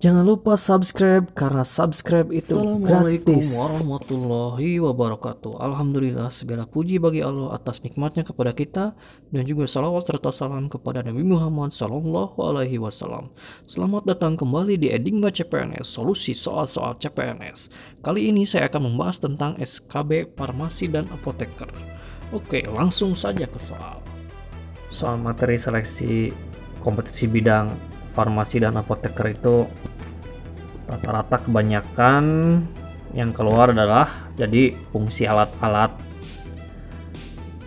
Jangan lupa subscribe karena subscribe itu Assalamualaikum gratis. warahmatullahi wabarakatuh. Alhamdulillah, segala puji bagi Allah atas nikmatnya kepada kita, dan juga salawat serta salam kepada Nabi Muhammad SAW. Selamat datang kembali di Enigma CPNS, solusi soal-soal CPNS. Kali ini saya akan membahas tentang SKB Farmasi dan Apoteker. Oke, langsung saja ke soal materi seleksi kompetisi bidang farmasi dan apoteker. Itu rata-rata kebanyakan yang keluar adalah jadi fungsi alat-alat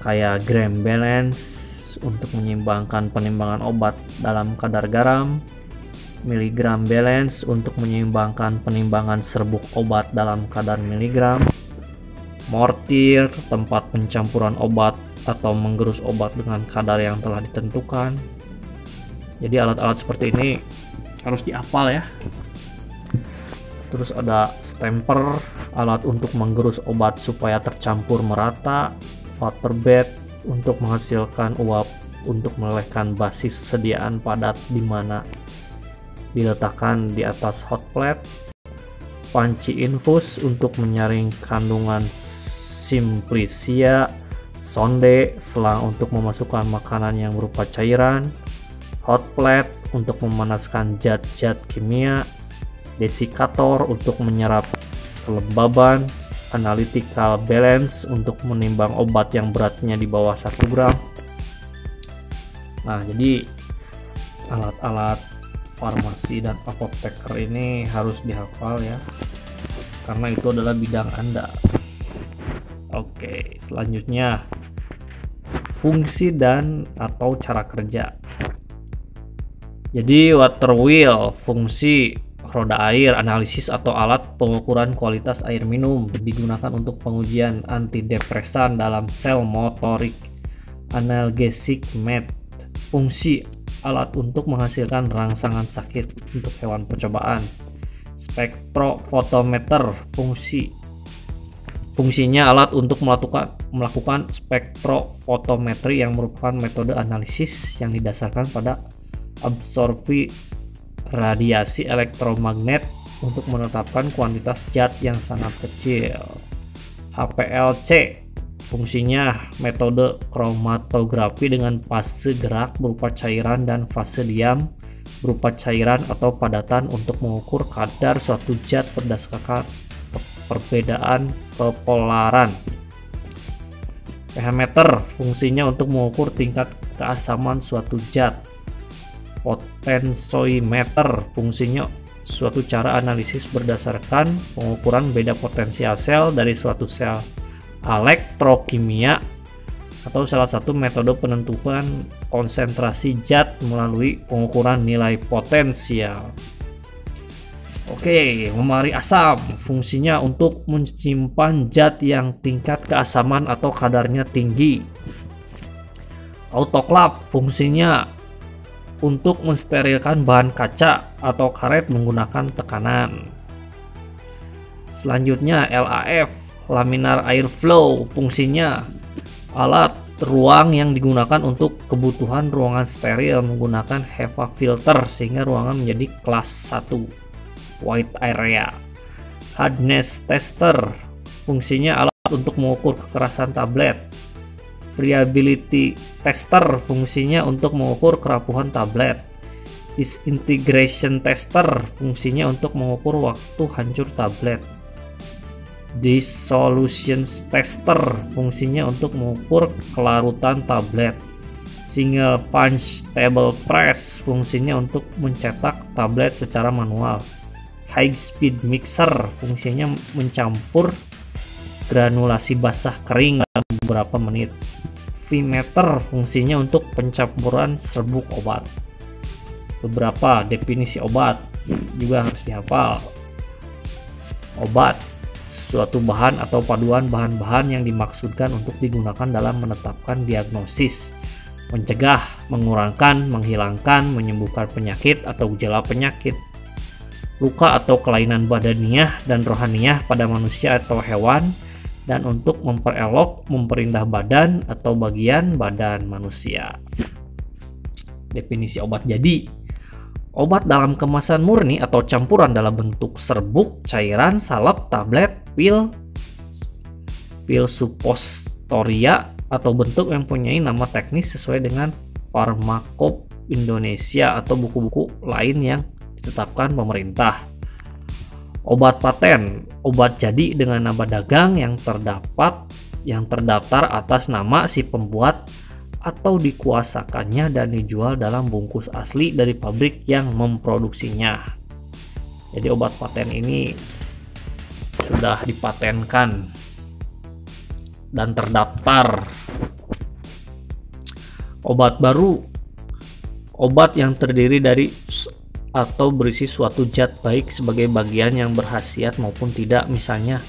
kayak gram balance untuk menyeimbangkan penimbangan obat dalam kadar garam, miligram balance untuk menyeimbangkan penimbangan serbuk obat dalam kadar miligram, mortir tempat pencampuran obat atau menggerus obat dengan kadar yang telah ditentukan. Jadi alat-alat seperti ini harus dihafal ya. Terus ada stamper, alat untuk menggerus obat supaya tercampur merata, water bed untuk menghasilkan uap untuk melelehkan basis sediaan padat di mana diletakkan di atas hot plate, panci infus untuk menyaring kandungan simplicia, sonde selang untuk memasukkan makanan yang berupa cairan, hot plate untuk memanaskan zat-zat kimia, desikator untuk menyerap kelembaban, analytical balance untuk menimbang obat yang beratnya di bawah 1 gram. Nah, jadi alat-alat farmasi dan apoteker ini harus dihafal ya, karena itu adalah bidang Anda. Oke, selanjutnya fungsi dan atau cara kerja. Jadi water wheel, fungsi roda air, analisis atau alat pengukuran kualitas air minum, digunakan untuk pengujian antidepresan dalam sel motorik. Analgesic mat, fungsi alat untuk menghasilkan rangsangan sakit untuk hewan percobaan. Spektrofotometer, fungsinya alat untuk melakukan spektrofotometri yang merupakan metode analisis yang didasarkan pada absorpsi radiasi elektromagnet untuk menetapkan kuantitas zat yang sangat kecil. HPLC, fungsinya metode kromatografi dengan fase gerak berupa cairan dan fase diam berupa cairan atau padatan untuk mengukur kadar suatu zat berdasarkan perbedaan kepolaran. pH meter, fungsinya untuk mengukur tingkat keasaman suatu zat. Potensiometer, fungsinya suatu cara analisis berdasarkan pengukuran beda potensial sel dari suatu sel. Elektrokimia atau salah satu metode penentuan konsentrasi zat melalui pengukuran nilai potensial. Oke, memari asam, fungsinya untuk menyimpan zat yang tingkat keasaman atau kadarnya tinggi. Autoclave, fungsinya untuk mensterilkan bahan kaca atau karet menggunakan tekanan. Selanjutnya LAF, laminar air flow, fungsinya alat ruang yang digunakan untuk kebutuhan ruangan steril menggunakan HEPA filter sehingga ruangan menjadi kelas 1 white area. Hardness tester, fungsinya alat untuk mengukur kekerasan tablet. Friability tester, fungsinya untuk mengukur kerapuhan tablet. Disintegration tester, fungsinya untuk mengukur waktu hancur tablet. Dissolution tester, fungsinya untuk mengukur kelarutan tablet. Single punch table press, fungsinya untuk mencetak tablet secara manual. High speed mixer, fungsinya mencampur granulasi basah kering dalam beberapa menit. V-meter, fungsinya untuk pencampuran serbuk obat. Beberapa definisi obat juga harus dihafal. Obat, suatu bahan atau paduan bahan-bahan yang dimaksudkan untuk digunakan dalam menetapkan diagnosis, mencegah, mengurangkan, menghilangkan, menyembuhkan penyakit atau gejala penyakit, luka atau kelainan badaniah dan rohaniah pada manusia atau hewan, dan untuk memperelok, memperindah badan atau bagian badan manusia. Definisi obat. Jadi Obat dalam kemasan murni atau campuran dalam bentuk serbuk, cairan, salep, tablet, pil suppositoria, atau bentuk yang mempunyai nama teknis sesuai dengan Farmakop Indonesia atau buku-buku lain yang ditetapkan pemerintah. Obat paten, obat jadi dengan nama dagang yang terdaftar atas nama si pembuat atau dikuasakannya dan dijual dalam bungkus asli dari pabrik yang memproduksinya. Jadi obat paten ini sudah dipatenkan dan terdaftar. Obat baru, obat yang terdiri dari atau berisi suatu zat baik sebagai bagian yang berkhasiat maupun tidak, misalnya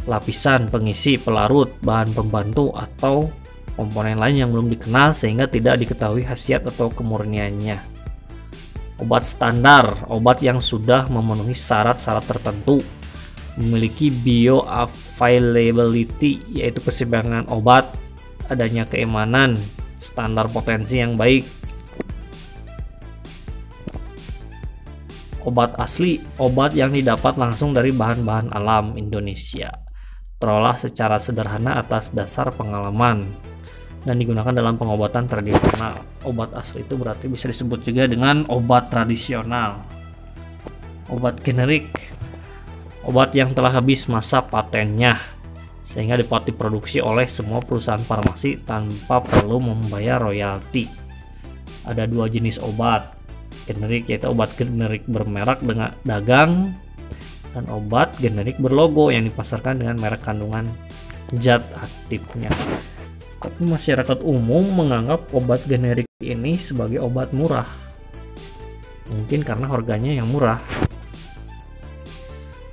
lapisan, pengisi, pelarut, bahan pembantu, atau komponen lain yang belum dikenal sehingga tidak diketahui khasiat atau kemurniannya. Obat standar, obat yang sudah memenuhi syarat-syarat tertentu, memiliki bioavailability, yaitu keseimbangan obat, adanya keimanan, standar potensi yang baik. Obat asli, obat yang didapat langsung dari bahan-bahan alam Indonesia, terolah secara sederhana atas dasar pengalaman, dan digunakan dalam pengobatan tradisional. Obat asli itu berarti bisa disebut juga dengan obat tradisional. Obat generik, obat yang telah habis masa patennya sehingga dapat diproduksi oleh semua perusahaan farmasi tanpa perlu membayar royalti. Ada dua jenis obat generik, yaitu obat generik bermerek dengan dagang dan obat generik berlogo yang dipasarkan dengan merek kandungan zat aktifnya. Tapi masyarakat umum menganggap obat generik ini sebagai obat murah, mungkin karena harganya yang murah.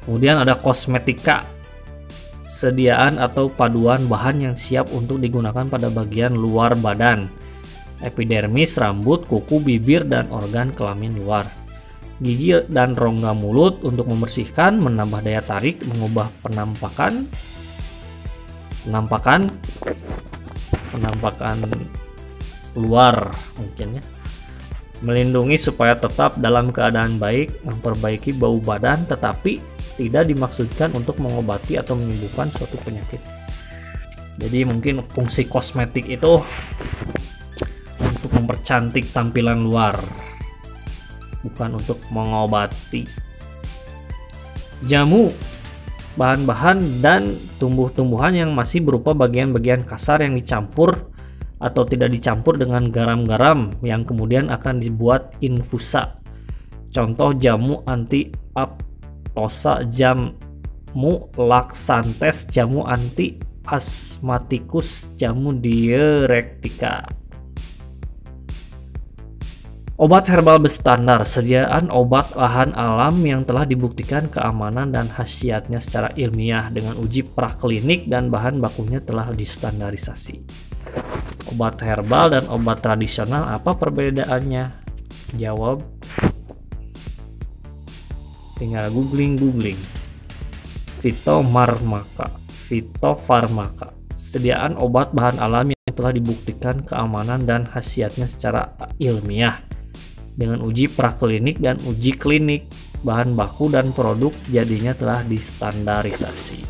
Kemudian ada kosmetika, sediaan atau paduan bahan yang siap untuk digunakan pada bagian luar badan, epidermis, rambut, kuku, bibir, dan organ kelamin luar, gigi dan rongga mulut untuk membersihkan, menambah daya tarik, mengubah penampakan luar mungkin ya, melindungi supaya tetap dalam keadaan baik, memperbaiki bau badan, tetapi tidak dimaksudkan untuk mengobati atau menyembuhkan suatu penyakit. Jadi mungkin fungsi kosmetik itu untuk mempercantik tampilan luar, bukan untuk mengobati. Jamu, bahan-bahan dan tumbuh-tumbuhan yang masih berupa bagian-bagian kasar yang dicampur atau tidak dicampur dengan garam-garam yang kemudian akan dibuat infusa. Contoh jamu anti-aptosa, jamu laksantes, jamu anti-asmatikus, jamu diuretika. Obat herbal berstandar, sediaan obat bahan alam yang telah dibuktikan keamanan dan khasiatnya secara ilmiah dengan uji praklinik dan bahan bakunya telah distandarisasi. Obat herbal dan obat tradisional, apa perbedaannya? Jawab, tinggal googling. Fitofarmaka, sediaan obat bahan alam yang telah dibuktikan keamanan dan khasiatnya secara ilmiah dengan uji praklinik dan uji klinik, bahan baku dan produk jadinya telah distandarisasi.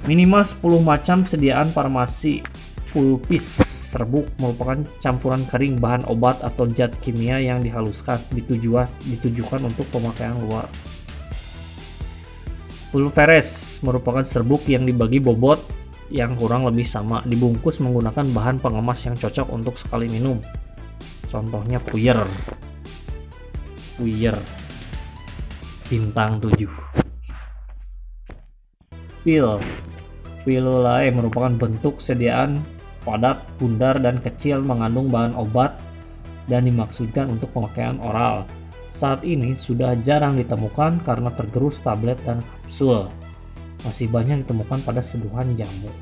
Minimal 10 macam sediaan farmasi. Pulpis, serbuk, merupakan campuran kering bahan obat atau zat kimia yang dihaluskan, ditujukan untuk pemakaian luar. Pulveres merupakan serbuk yang dibagi bobot yang kurang lebih sama, dibungkus menggunakan bahan pengemas yang cocok untuk sekali minum. Contohnya puyer bintang 7. Pilulae merupakan bentuk sediaan padat, bundar, dan kecil, mengandung bahan obat dan dimaksudkan untuk pemakaian oral. Saat ini sudah jarang ditemukan karena tergerus tablet dan kapsul. Masih banyak ditemukan pada seduhan jamu.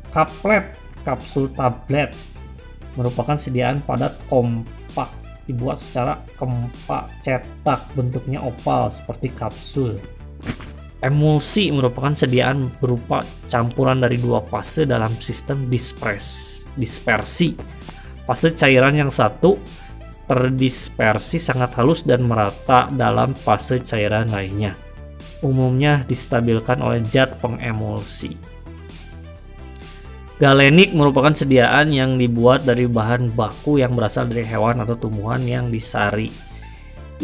Kaplet, kapsul tablet, merupakan sediaan padat kompak, dibuat secara kempak cetak, bentuknya oval seperti kapsul. Emulsi merupakan sediaan berupa campuran dari dua fase dalam sistem dispersi Fase cairan yang satu terdispersi sangat halus dan merata dalam fase cairan lainnya. Umumnya distabilkan oleh zat pengemulsi. Galenik merupakan sediaan yang dibuat dari bahan baku yang berasal dari hewan atau tumbuhan yang disari.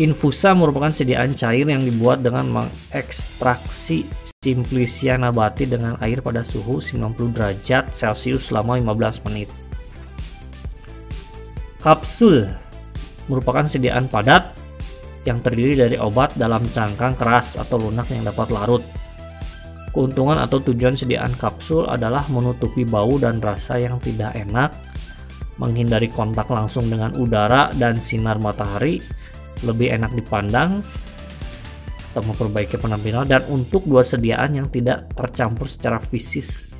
Infusa merupakan sediaan cair yang dibuat dengan mengekstraksi Simplicia nabati dengan air pada suhu 90 derajat Celcius selama 15 menit. Kapsul merupakan sediaan padat yang terdiri dari obat dalam cangkang keras atau lunak yang dapat larut. Keuntungan atau tujuan sediaan kapsul adalah menutupi bau dan rasa yang tidak enak, menghindari kontak langsung dengan udara dan sinar matahari, lebih enak dipandang, atau memperbaiki penampilan, dan untuk dua sediaan yang tidak tercampur secara fisik.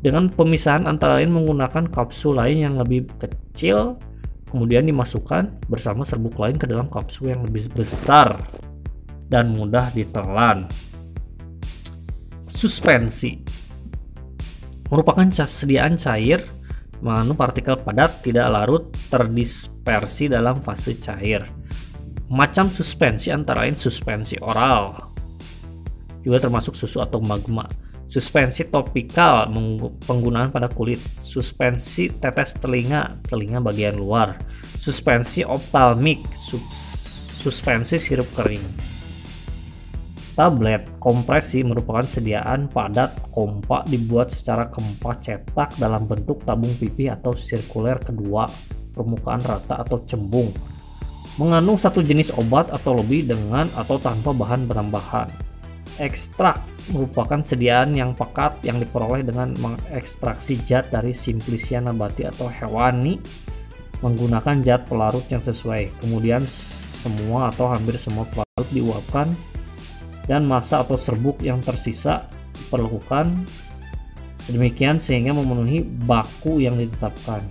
Dengan pemisahan antara lain menggunakan kapsul lain yang lebih kecil, kemudian dimasukkan bersama serbuk lain ke dalam kapsul yang lebih besar dan mudah ditelan. Suspensi merupakan sediaan cair mengandung partikel padat tidak larut terdispersi dalam fase cair. Macam suspensi antara lain suspensi oral, juga termasuk susu atau magma. Suspensi topikal penggunaan pada kulit. Suspensi tetes telinga bagian luar. Suspensi optalmik, suspensi sirup kering. Tablet kompresi merupakan sediaan padat kompak dibuat secara kempa cetak dalam bentuk tabung pipih atau sirkuler kedua, permukaan rata atau cembung. Mengandung satu jenis obat atau lebih dengan atau tanpa bahan penambahan. Ekstrak merupakan sediaan yang pekat yang diperoleh dengan mengekstraksi zat dari Simplicia nabati atau hewani menggunakan zat pelarut yang sesuai. Kemudian semua atau hampir semua pelarut diuapkan dan massa atau serbuk yang tersisa diperlakukan sedemikian sehingga memenuhi baku yang ditetapkan.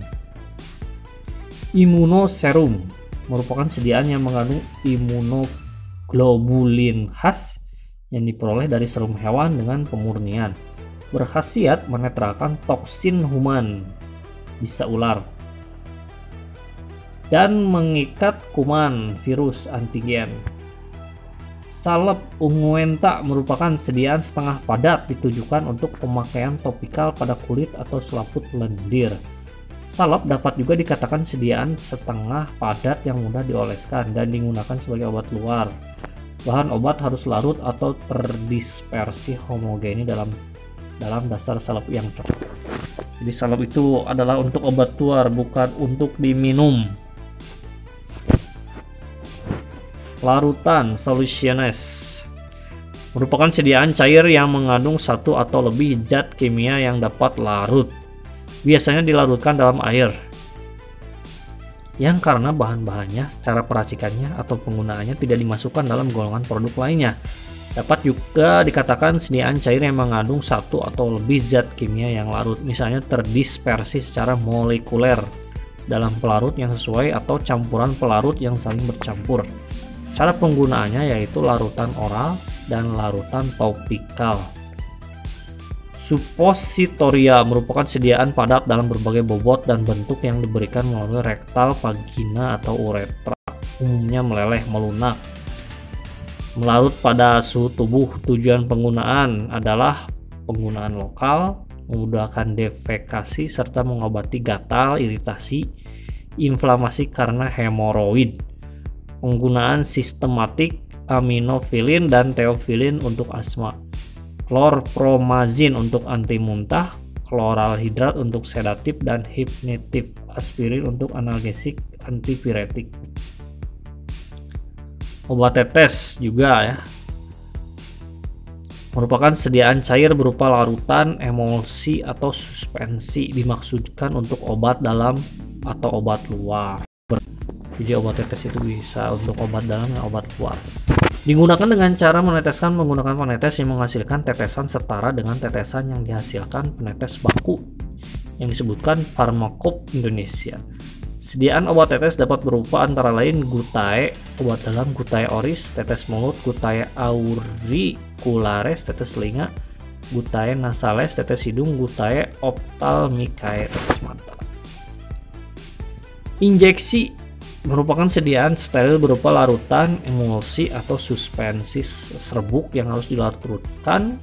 Imunoserum merupakan sediaan yang mengandung imunoglobulin khas yang diperoleh dari serum hewan dengan pemurnian. Berkhasiat menetralkan toksin human, bisa ular, dan mengikat kuman, virus, antigen. Salep unguenta merupakan sediaan setengah padat ditujukan untuk pemakaian topikal pada kulit atau selaput lendir. Salep dapat juga dikatakan sediaan setengah padat yang mudah dioleskan dan digunakan sebagai obat luar. Bahan obat harus larut atau terdispersi homogeni dalam dasar salep yang cocok. Jadi salep itu adalah untuk obat luar, bukan untuk diminum. Larutan solutiones merupakan sediaan cair yang mengandung satu atau lebih zat kimia yang dapat larut. Biasanya dilarutkan dalam air yang karena bahan-bahannya, cara peracikannya atau penggunaannya tidak dimasukkan dalam golongan produk lainnya. Dapat juga dikatakan sediaan cair yang mengandung satu atau lebih zat kimia yang larut, misalnya terdispersi secara molekuler dalam pelarut yang sesuai atau campuran pelarut yang saling bercampur. Cara penggunaannya yaitu larutan oral dan larutan topikal. Suppositoria merupakan sediaan padat dalam berbagai bobot dan bentuk yang diberikan melalui rektal, vagina, atau uretra. Umumnya meleleh, melunak, melarut pada suhu tubuh. Tujuan penggunaan adalah penggunaan lokal, memudahkan defekasi, serta mengobati gatal, iritasi, inflamasi karena hemoroid. Penggunaan sistematik aminofilin dan teofilin untuk asma, klorpromazin untuk anti muntah, kloralhidrat untuk sedatif dan hipnotif, aspirin untuk analgesik, antipiretik. Obat tetes juga ya, merupakan sediaan cair berupa larutan, emulsi, atau suspensi, dimaksudkan untuk obat dalam atau obat luar. Jadi obat tetes itu bisa untuk obat dalam dan obat luar. Digunakan dengan cara meneteskan menggunakan penetes yang menghasilkan tetesan setara dengan tetesan yang dihasilkan penetes baku yang disebutkan Pharmacope Indonesia. Sediaan obat tetes dapat berupa antara lain Gutae, obat dalam Gutae oris, tetes mulut, Gutae auricularis, tetes telinga, Gutae nasales, tetes hidung, Gutae ophthalmicae, tetes mata. Injeksi merupakan sediaan steril berupa larutan, emulsi, atau suspensi serbuk yang harus dilarutkan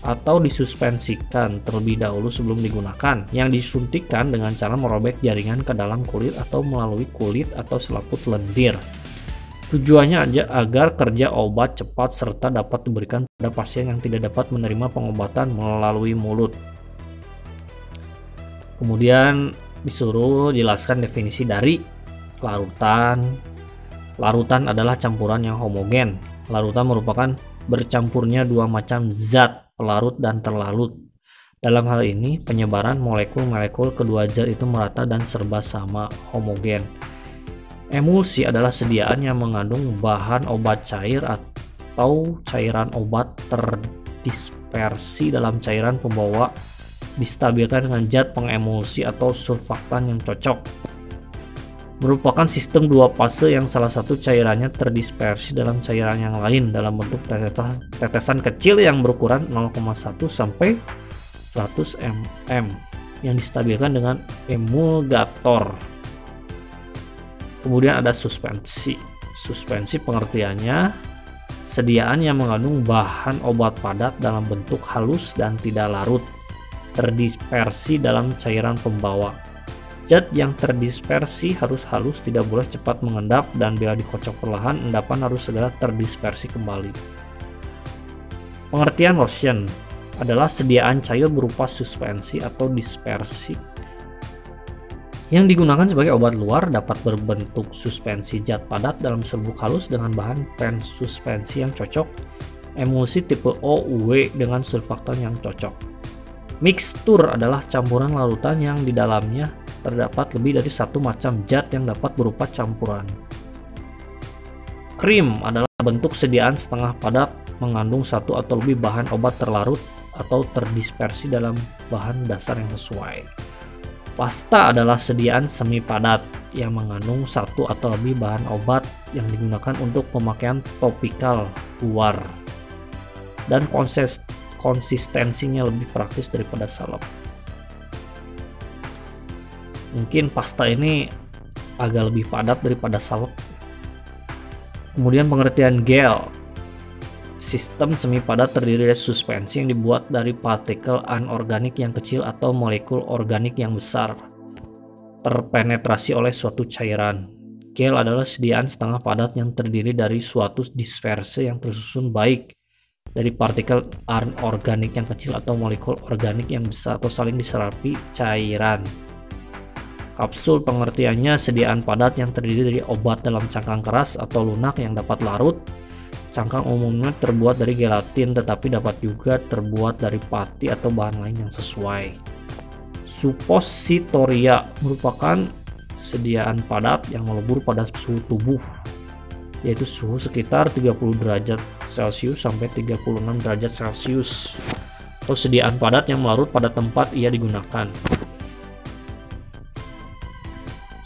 atau disuspensikan terlebih dahulu sebelum digunakan, yang disuntikkan dengan cara merobek jaringan ke dalam kulit atau melalui kulit atau selaput lendir. Tujuannya agar kerja obat cepat serta dapat diberikan pada pasien yang tidak dapat menerima pengobatan melalui mulut. Kemudian disuruh jelaskan definisi dari larutan. Larutan adalah campuran yang homogen. Larutan merupakan bercampurnya dua macam zat, pelarut dan terlarut. Dalam hal ini, penyebaran molekul-molekul kedua zat itu merata dan serba sama, homogen. Emulsi adalah sediaan yang mengandung bahan obat cair atau cairan obat terdispersi dalam cairan pembawa, distabilkan dengan zat pengemulsi atau surfaktan yang cocok. Merupakan sistem dua fase yang salah satu cairannya terdispersi dalam cairan yang lain dalam bentuk tetesan kecil yang berukuran 0,1 sampai 100 mm yang distabilkan dengan emulgator. Kemudian ada suspensi. Suspensi pengertiannya sediaan yang mengandung bahan obat padat dalam bentuk halus dan tidak larut, terdispersi dalam cairan pembawa. Zat yang terdispersi harus halus, tidak boleh cepat mengendap, dan bila dikocok perlahan, endapan harus segera terdispersi kembali. Pengertian lotion adalah sediaan cair berupa suspensi atau dispersi yang digunakan sebagai obat luar, dapat berbentuk suspensi zat padat dalam serbuk halus dengan bahan pen suspensi yang cocok, emulsi tipe OUW dengan surfaktan yang cocok. Mikstur adalah campuran larutan yang di dalamnya terdapat lebih dari satu macam zat yang dapat berupa campuran. Krim adalah bentuk sediaan setengah padat mengandung satu atau lebih bahan obat terlarut atau terdispersi dalam bahan dasar yang sesuai. Pasta adalah sediaan semi padat yang mengandung satu atau lebih bahan obat yang digunakan untuk pemakaian topikal luar dan konsistensinya lebih praktis daripada salep. Mungkin pasta ini agak lebih padat daripada salep. Kemudian pengertian gel. Sistem semi padat terdiri dari suspensi yang dibuat dari partikel anorganik yang kecil atau molekul organik yang besar, terpenetrasi oleh suatu cairan. Gel adalah sediaan setengah padat yang terdiri dari suatu disperse yang tersusun baik dari partikel anorganik yang kecil atau molekul organik yang besar atau saling diserapi cairan. Kapsul pengertiannya sediaan padat yang terdiri dari obat dalam cangkang keras atau lunak yang dapat larut. Cangkang umumnya terbuat dari gelatin, tetapi dapat juga terbuat dari pati atau bahan lain yang sesuai. Suppositoria merupakan sediaan padat yang melebur pada suhu tubuh, yaitu suhu sekitar 30 derajat Celcius sampai 36 derajat Celcius, atau sediaan padat yang melarut pada tempat ia digunakan.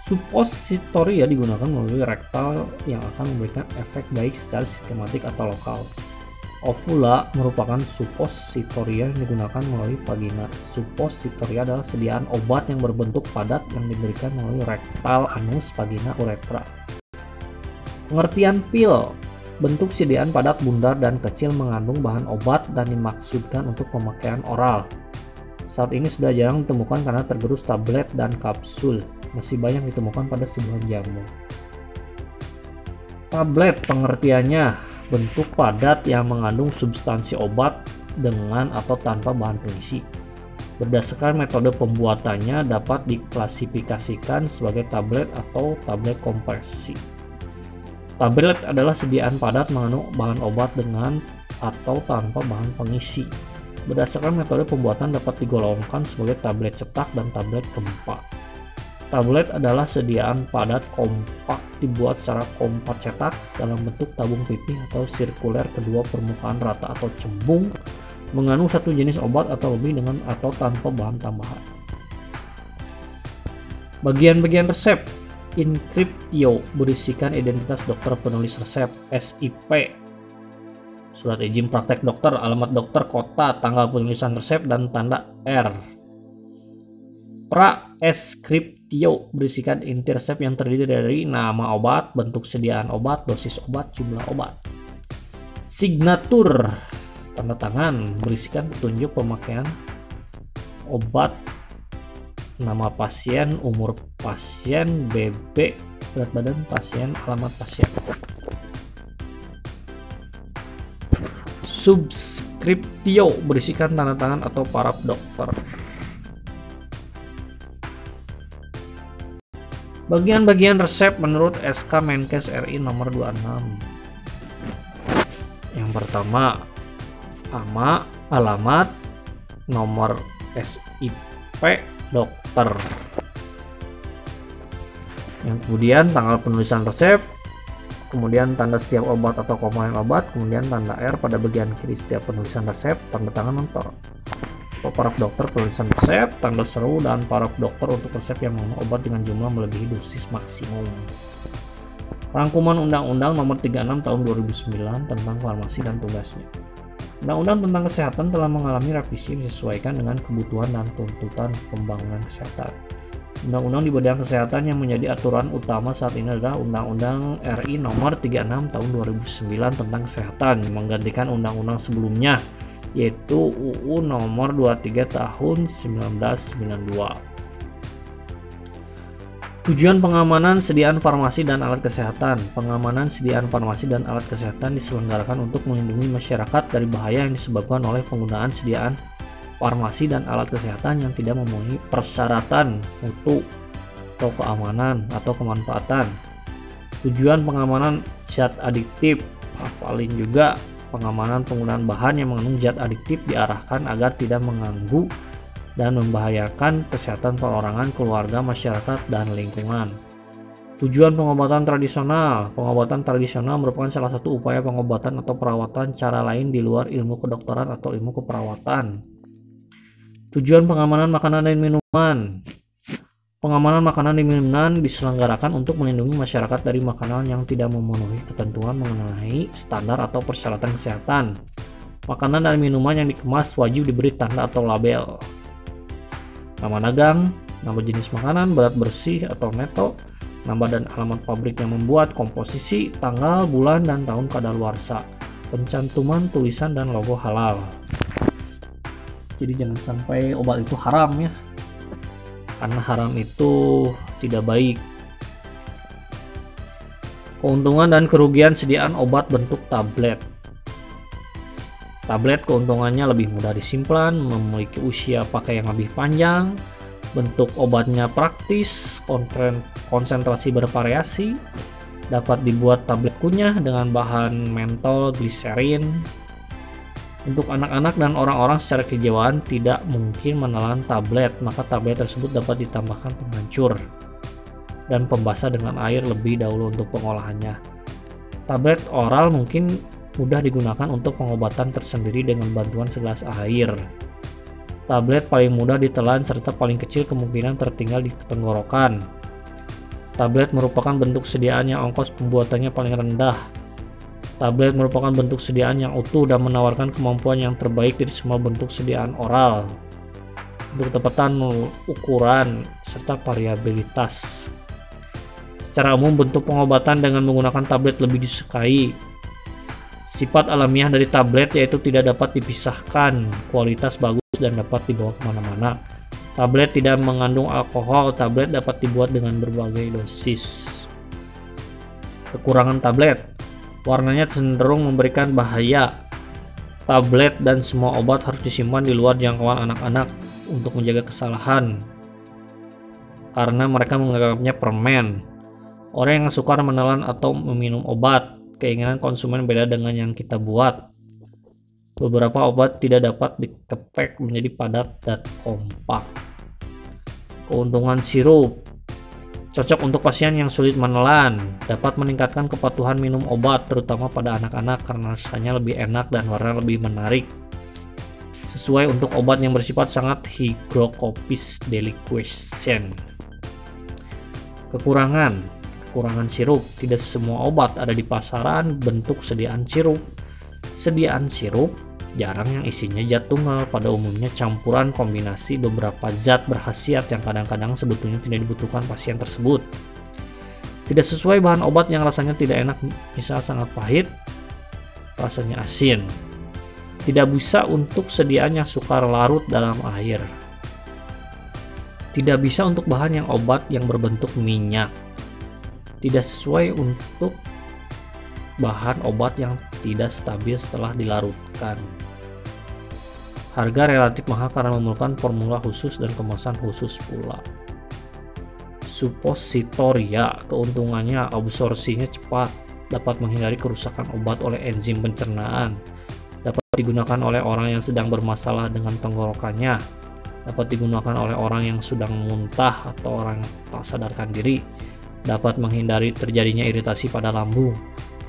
Suppositoria digunakan melalui rektal yang akan memberikan efek baik secara sistematik atau lokal. Ovula merupakan suppositoria yang digunakan melalui vagina. Suppositoria adalah sediaan obat yang berbentuk padat yang diberikan melalui rektal, anus, vagina, uretra. Pengertian pil. Bentuk sediaan padat bundar dan kecil mengandung bahan obat dan dimaksudkan untuk pemakaian oral. Saat ini sudah jarang ditemukan karena tergerus tablet dan kapsul. Masih banyak ditemukan pada sebuah jamu. Tablet pengertiannya bentuk padat yang mengandung substansi obat dengan atau tanpa bahan pengisi. Berdasarkan metode pembuatannya dapat diklasifikasikan sebagai tablet atau tablet kompresi. Tablet adalah sediaan padat mengandung bahan obat dengan atau tanpa bahan pengisi. Berdasarkan metode pembuatan dapat digolongkan sebagai tablet cetak dan tablet gempa. Tablet adalah sediaan padat kompak dibuat secara kompak cetak dalam bentuk tabung pipih atau sirkuler kedua permukaan rata atau cembung, mengandung satu jenis obat atau lebih dengan atau tanpa bahan tambahan. Bagian-bagian resep. Inscriptio berisikan identitas dokter penulis resep, SIP, surat izin praktek dokter, alamat dokter, kota, tanggal penulisan resep, dan tanda R. Praeskriptio prescriptio berisikan inti resep yang terdiri dari nama obat, bentuk sediaan obat, dosis obat, jumlah obat. Signatur, tanda tangan, berisikan petunjuk pemakaian obat, nama pasien, umur pasien, BB, berat badan pasien, alamat pasien. Subscriptio berisikan tanda tangan atau paraf dokter. Bagian-bagian resep menurut SK Menkes RI nomor 26. Yang pertama, nama, alamat, nomor SIP dokter. Yang kemudian tanggal penulisan resep, kemudian tanda setiap obat atau komponen obat, kemudian tanda R pada bagian kiri setiap penulisan resep, tanda tangan mentor. Paraf dokter penulisan resep, tanda seru, dan paraf dokter untuk resep yang mengandung obat dengan jumlah melebihi dosis maksimum. Rangkuman Undang-Undang Nomor 36 Tahun 2009 tentang farmasi dan tugasnya. Undang-Undang tentang kesehatan telah mengalami revisi disesuaikan dengan kebutuhan dan tuntutan pembangunan kesehatan. Undang-undang di bidang kesehatan yang menjadi aturan utama saat ini adalah Undang-Undang RI Nomor 36 Tahun 2009 tentang kesehatan, menggantikan undang-undang sebelumnya, yaitu UU Nomor 23 Tahun 1992. Tujuan pengamanan sediaan farmasi dan alat kesehatan. Pengamanan sediaan farmasi dan alat kesehatan diselenggarakan untuk melindungi masyarakat dari bahaya yang disebabkan oleh penggunaan sediaan farmasi dan alat kesehatan yang tidak memenuhi persyaratan mutu atau keamanan atau kemanfaatan. Tujuan pengamanan zat adiktif, paling juga pengamanan penggunaan bahan yang mengandung zat adiktif diarahkan agar tidak mengganggu dan membahayakan kesehatan perorangan, keluarga, masyarakat, dan lingkungan. Tujuan pengobatan tradisional. Pengobatan tradisional merupakan salah satu upaya pengobatan atau perawatan cara lain di luar ilmu kedokteran atau ilmu keperawatan. Tujuan pengamanan makanan dan minuman. Pengamanan makanan dan minuman diselenggarakan untuk melindungi masyarakat dari makanan yang tidak memenuhi ketentuan mengenai standar atau persyaratan kesehatan. Makanan dan minuman yang dikemas wajib diberi tanda atau label. Nama dagang, nama jenis makanan, berat bersih atau neto, nama dan alamat pabrik yang membuat, komposisi, tanggal, bulan, dan tahun kadaluarsa, pencantuman tulisan dan logo halal. Jadi jangan sampai obat itu haram ya, karena haram itu tidak baik. Keuntungan dan kerugian sediaan obat bentuk tablet. Tablet keuntungannya lebih mudah disimpan, memiliki usia pakai yang lebih panjang, bentuk obatnya praktis, konsentrasi bervariasi, dapat dibuat tablet kunyah dengan bahan mentol, gliserin. Untuk anak-anak dan orang-orang secara kejiwaan tidak mungkin menelan tablet, maka tablet tersebut dapat ditambahkan penghancur dan pembasah dengan air lebih dahulu untuk pengolahannya. Tablet oral mungkin mudah digunakan untuk pengobatan tersendiri dengan bantuan segelas air. Tablet paling mudah ditelan serta paling kecil kemungkinan tertinggal di tenggorokan. Tablet merupakan bentuk sediaan yang ongkos pembuatannya paling rendah. Tablet merupakan bentuk sediaan yang utuh dan menawarkan kemampuan yang terbaik dari semua bentuk sediaan oral. Untuk ketepatan ukuran serta variabilitas. Secara umum bentuk pengobatan dengan menggunakan tablet lebih disukai. Sifat alamiah dari tablet yaitu tidak dapat dipisahkan, kualitas bagus dan dapat dibawa kemana-mana. Tablet tidak mengandung alkohol, tablet dapat dibuat dengan berbagai dosis. Kekurangan tablet, warnanya cenderung memberikan bahaya. Tablet dan semua obat harus disimpan di luar jangkauan anak-anak untuk menjaga kesalahan, karena mereka menganggapnya permen. Orang yang sukar menelan atau meminum obat, keinginan konsumen beda dengan yang kita buat. Beberapa obat tidak dapat dikepek menjadi padat dan kompak. Keuntungan sirup. Cocok untuk pasien yang sulit menelan, dapat meningkatkan kepatuhan minum obat terutama pada anak-anak karena rasanya lebih enak dan warna lebih menarik. Sesuai untuk obat yang bersifat sangat hygroscopic deliquescent. Kekurangan sirup. Tidak semua obat ada di pasaran bentuk sediaan sirup. Sediaan sirup jarang yang isinya zat tunggal, pada umumnya campuran kombinasi beberapa zat berkhasiat yang kadang-kadang sebetulnya tidak dibutuhkan pasien tersebut. Tidak sesuai bahan obat yang rasanya tidak enak, misal sangat pahit, rasanya asin. Tidak bisa untuk sediaannya sukar larut dalam air. Tidak bisa untuk bahan yang obat yang berbentuk minyak. Tidak sesuai untuk bahan obat yang tidak stabil setelah dilarutkan. Harga relatif mahal karena memerlukan formula khusus dan kemasan khusus pula. Suppositoria, keuntungannya absorpsinya cepat, dapat menghindari kerusakan obat oleh enzim pencernaan, dapat digunakan oleh orang yang sedang bermasalah dengan tenggorokannya, dapat digunakan oleh orang yang sedang muntah atau orang yang tak sadarkan diri, dapat menghindari terjadinya iritasi pada lambung,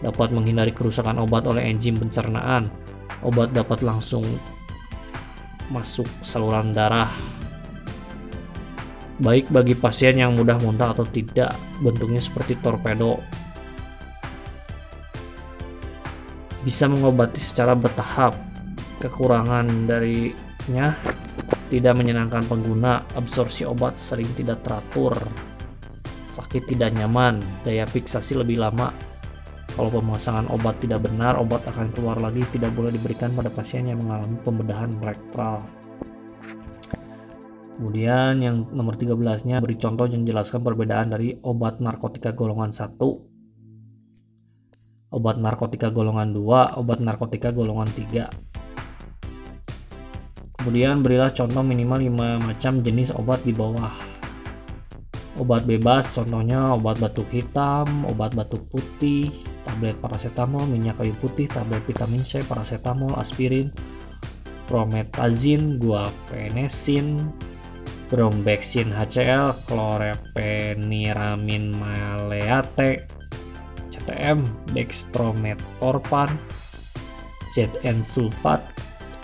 dapat menghindari kerusakan obat oleh enzim pencernaan, obat dapat langsung masuk saluran darah, baik bagi pasien yang mudah muntah atau tidak, bentuknya seperti torpedo. Bisa mengobati secara bertahap. Kekurangan darinya tidak menyenangkan pengguna, absorpsi obat sering tidak teratur, sakit tidak nyaman, daya fiksasi lebih lama. Kalau pemasangan obat tidak benar, obat akan keluar lagi, tidak boleh diberikan pada pasien yang mengalami pembedahan rektal. Kemudian yang nomor 13-nya beri contoh yang menjelaskan perbedaan dari obat narkotika golongan 1, obat narkotika golongan 2, obat narkotika golongan 3. Kemudian berilah contoh minimal 5 macam jenis obat di bawah. Obat bebas contohnya obat batuk hitam, obat batuk putih, tablet paracetamol, minyak kayu putih, tablet vitamin C, paracetamol, aspirin, promethazine, guaifenesin, Brombexin HCl, chlorpheniramine maleate, CTM, dextrometorphan, ZN sulfat,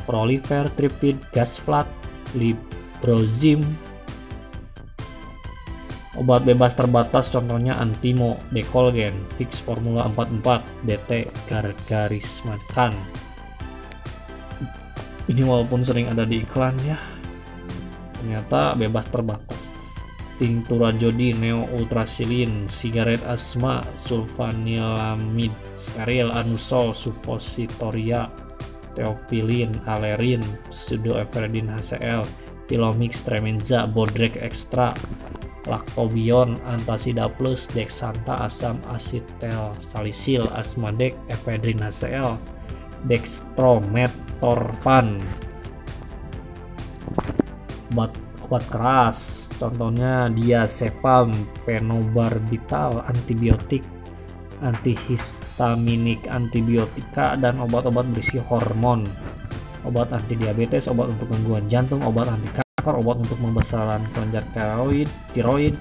prolifer, tripid, gasflat, librozim. Obat bebas terbatas contohnya Antimo, Decolgen, fix formula 44, DT gargarisman. Ini walaupun sering ada di iklan ya, ternyata bebas terbatas. Tinctura jodi, neo ultrasilin, sigaret asma, sulfanilamid, steril, anusol, suppositoria, teopilin, alerin, pseudoephedrine HCl, tilomix, tremenza, bodrek extra, lactobion, antasida plus, dexanta, asam asetil salisil, asmadek, ephedrine HCl, dextrometorphan. Obat keras contohnya diazepam, phenobarbital, antibiotik, antihistaminik, antibiotika, dan obat-obat berisi hormon, obat anti diabetes, obat untuk gangguan jantung, obat anti kanker, obat untuk pembesaran kelenjar tiroid,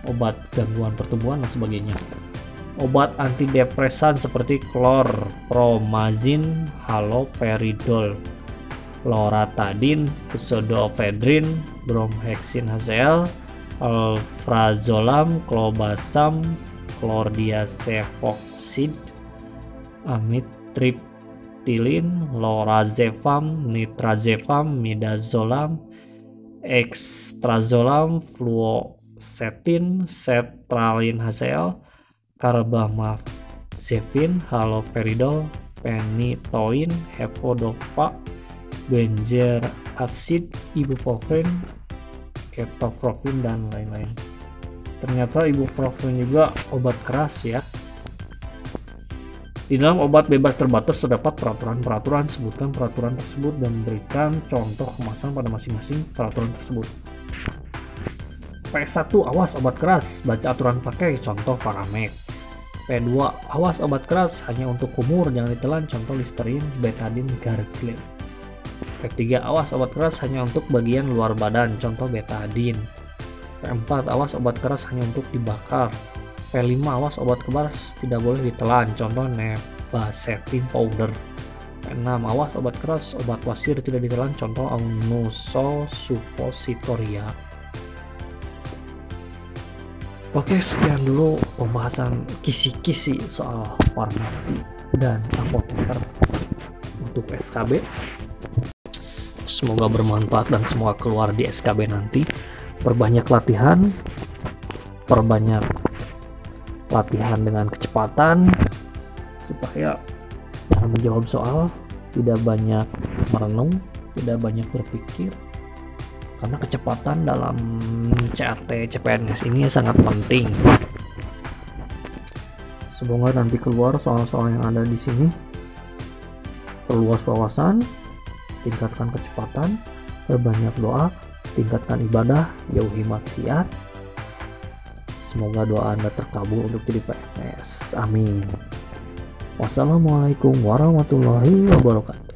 obat gangguan pertumbuhan dan sebagainya. Obat antidepresan seperti chlorpromazine, haloperidol, loratadine, pseudoephedrine, bromhexin HCl, alprazolam, clobazam, chlordiazepoxide, amitriptyline, lorazepam, nitrazepam, midazolam, extrazolam, fluoxetine, sertraline HCl, carbamazepine, haloperidol, phenytoin, hepadopa, benzer acid, ibuprofen, ketoprofen, dan lain-lain. Ternyata ibuprofen juga obat keras ya. Di dalam obat bebas terbatas terdapat peraturan-peraturan. Sebutkan peraturan tersebut dan berikan contoh kemasan pada masing-masing peraturan tersebut. P1, awas obat keras, baca aturan pakai, contoh Paramed. P2, awas obat keras, hanya untuk kumur, jangan ditelan, contoh Listerine, betadine, gargle. P3, awas obat keras hanya untuk bagian luar badan, contoh betadine. P4, awas obat keras hanya untuk dibakar. P5, awas obat keras tidak boleh ditelan, contoh nevacetin powder. P6, awas obat keras, obat wasir tidak ditelan, contoh anusol suppositoria. Oke, sekian dulu pembahasan kisi-kisi soal farmasi dan apoteker untuk SKB. Semoga bermanfaat dan semua keluar di SKB nanti. Perbanyak latihan, perbanyak latihan dengan kecepatan supaya dalam menjawab soal tidak banyak merenung, tidak banyak berpikir, karena kecepatan dalam CAT CPNS ini sangat penting. Semoga nanti keluar soal-soal yang ada di sini. Perluas wawasan, tingkatkan kecepatan, perbanyak doa, tingkatkan ibadah, jauhi maksiat. Semoga doa Anda terkabul untuk jadi PNS. Amin. Wassalamualaikum warahmatullahi wabarakatuh.